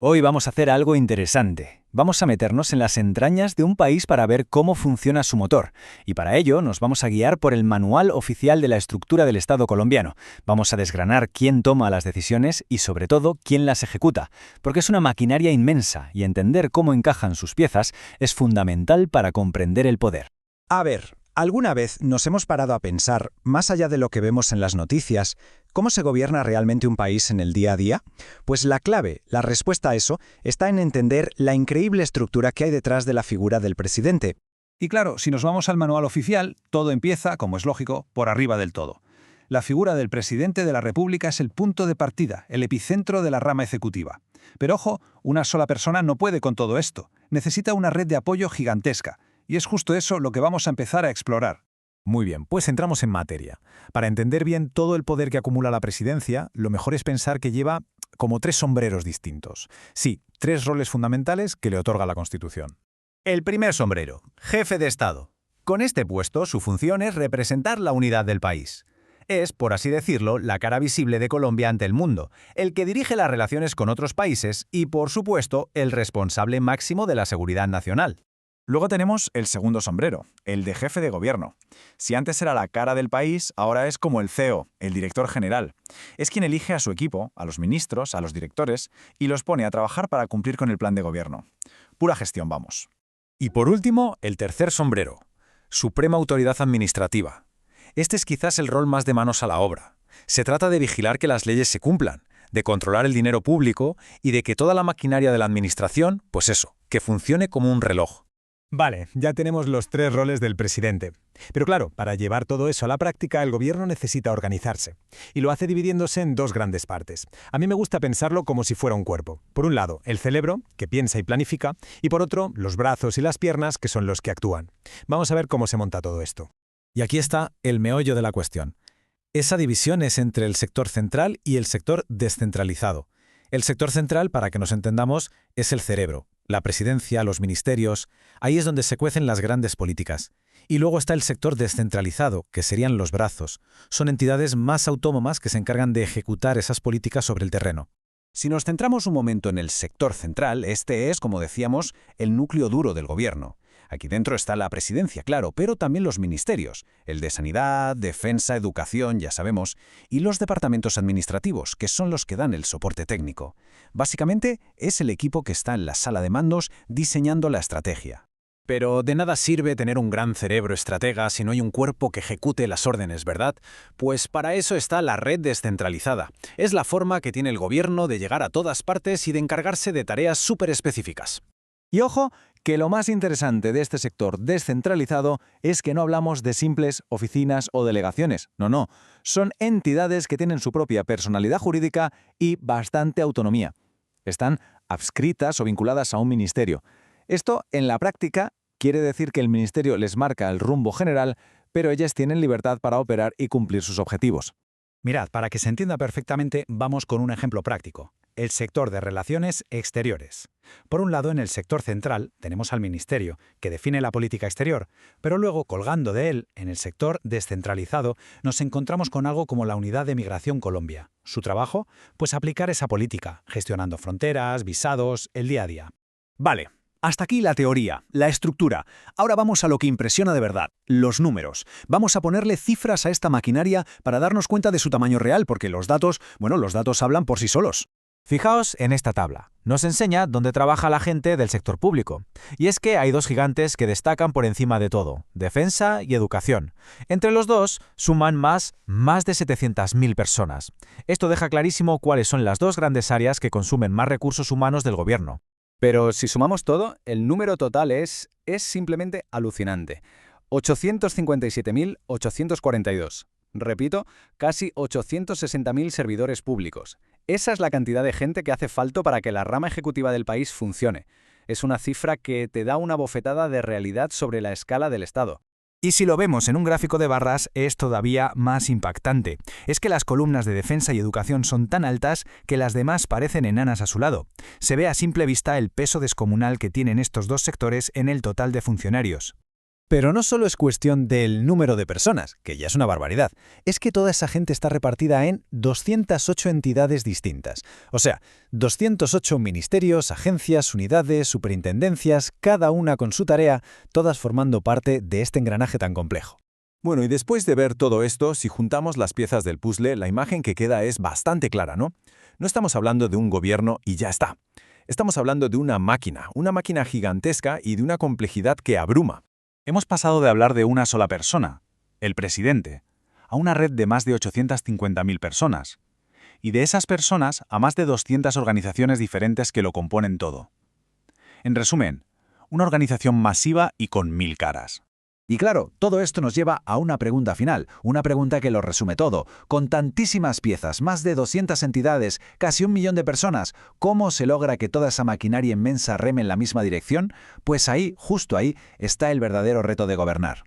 Hoy vamos a hacer algo interesante. Vamos a meternos en las entrañas de un país para ver cómo funciona su motor. Y para ello nos vamos a guiar por el Manual Oficial de la Estructura del Estado colombiano. Vamos a desgranar quién toma las decisiones y, sobre todo, quién las ejecuta. Porque es una maquinaria inmensa y entender cómo encajan sus piezas es fundamental para comprender el poder. A ver, ¿alguna vez nos hemos parado a pensar, más allá de lo que vemos en las noticias, cómo se gobierna realmente un país en el día a día? Pues la clave, la respuesta a eso, está en entender la increíble estructura que hay detrás de la figura del presidente. Y claro, si nos vamos al manual oficial, todo empieza, como es lógico, por arriba del todo. La figura del presidente de la República es el punto de partida, el epicentro de la rama ejecutiva. Pero ojo, una sola persona no puede con todo esto. Necesita una red de apoyo gigantesca. Y es justo eso lo que vamos a empezar a explorar. Muy bien, pues entramos en materia. Para entender bien todo el poder que acumula la presidencia, lo mejor es pensar que lleva como 3 sombreros distintos. Sí, 3 roles fundamentales que le otorga la Constitución. El primer sombrero, jefe de Estado. Con este puesto, su función es representar la unidad del país. Es, por así decirlo, la cara visible de Colombia ante el mundo, el que dirige las relaciones con otros países y, por supuesto, el responsable máximo de la seguridad nacional. Luego tenemos el segundo sombrero, el de jefe de gobierno. Si antes era la cara del país, ahora es como el CEO, el director general. Es quien elige a su equipo, a los ministros, a los directores, y los pone a trabajar para cumplir con el plan de gobierno. Pura gestión, vamos. Y por último, el tercer sombrero, Suprema Autoridad Administrativa. Este es quizás el rol más de manos a la obra. Se trata de vigilar que las leyes se cumplan, de controlar el dinero público y de que toda la maquinaria de la administración, pues eso, que funcione como un reloj. Vale, ya tenemos los 3 roles del presidente. Pero claro, para llevar todo eso a la práctica, el gobierno necesita organizarse. Y lo hace dividiéndose en 2 grandes partes. A mí me gusta pensarlo como si fuera un cuerpo. Por un lado, el cerebro, que piensa y planifica, y por otro, los brazos y las piernas, que son los que actúan. Vamos a ver cómo se monta todo esto. Y aquí está el meollo de la cuestión. Esa división es entre el sector central y el sector descentralizado. El sector central, para que nos entendamos, es el cerebro. La presidencia, los ministerios, ahí es donde se cuecen las grandes políticas. Y luego está el sector descentralizado, que serían los brazos. Son entidades más autónomas que se encargan de ejecutar esas políticas sobre el terreno. Si nos centramos un momento en el sector central, este es, como decíamos, el núcleo duro del gobierno. Aquí dentro está la presidencia, claro, pero también los ministerios, el de Sanidad, Defensa, Educación, ya sabemos, y los departamentos administrativos, que son los que dan el soporte técnico. Básicamente, es el equipo que está en la sala de mandos diseñando la estrategia. Pero de nada sirve tener un gran cerebro estratega si no hay un cuerpo que ejecute las órdenes, ¿verdad? Pues para eso está la red descentralizada. Es la forma que tiene el gobierno de llegar a todas partes y de encargarse de tareas súper específicas. Y ojo, que lo más interesante de este sector descentralizado es que no hablamos de simples oficinas o delegaciones. No. Son entidades que tienen su propia personalidad jurídica y bastante autonomía. Están adscritas o vinculadas a un ministerio. Esto, en la práctica, quiere decir que el ministerio les marca el rumbo general, pero ellas tienen libertad para operar y cumplir sus objetivos. Mirad, para que se entienda perfectamente, vamos con un ejemplo práctico. El sector de relaciones exteriores. Por un lado, en el sector central tenemos al Ministerio, que define la política exterior, pero luego, colgando de él, en el sector descentralizado, nos encontramos con algo como la Unidad de Migración Colombia. ¿Su trabajo? Pues aplicar esa política, gestionando fronteras, visados, el día a día. Vale, hasta aquí la teoría, la estructura. Ahora vamos a lo que impresiona de verdad, los números. Vamos a ponerle cifras a esta maquinaria para darnos cuenta de su tamaño real, porque los datos hablan por sí solos. Fijaos en esta tabla. Nos enseña dónde trabaja la gente del sector público. Y es que hay 2 gigantes que destacan por encima de todo, defensa y educación. Entre los dos suman más de 700.000 personas. Esto deja clarísimo cuáles son las 2 grandes áreas que consumen más recursos humanos del gobierno. Pero si sumamos todo, el número total es simplemente alucinante. 857.842. Repito, casi 860.000 servidores públicos. Esa es la cantidad de gente que hace falta para que la rama ejecutiva del país funcione. Es una cifra que te da una bofetada de realidad sobre la escala del Estado. Y si lo vemos en un gráfico de barras, es todavía más impactante. Es que las columnas de defensa y educación son tan altas que las demás parecen enanas a su lado. Se ve a simple vista el peso descomunal que tienen estos 2 sectores en el total de funcionarios. Pero no solo es cuestión del número de personas, que ya es una barbaridad, es que toda esa gente está repartida en 208 entidades distintas. O sea, 208 ministerios, agencias, unidades, superintendencias, cada una con su tarea, todas formando parte de este engranaje tan complejo. Bueno, y después de ver todo esto, si juntamos las piezas del puzzle, la imagen que queda es bastante clara, ¿no? No estamos hablando de un gobierno y ya está. Estamos hablando de una máquina gigantesca y de una complejidad que abruma. Hemos pasado de hablar de una sola persona, el presidente, a una red de más de 850.000 personas, y de esas personas a más de 200 organizaciones diferentes que lo componen todo. En resumen, una organización masiva y con 1000 caras. Y claro, todo esto nos lleva a una pregunta final, una pregunta que lo resume todo. Con tantísimas piezas, más de 200 entidades, casi 1 millón de personas, ¿cómo se logra que toda esa maquinaria inmensa reme en la misma dirección? Pues ahí, justo ahí, está el verdadero reto de gobernar.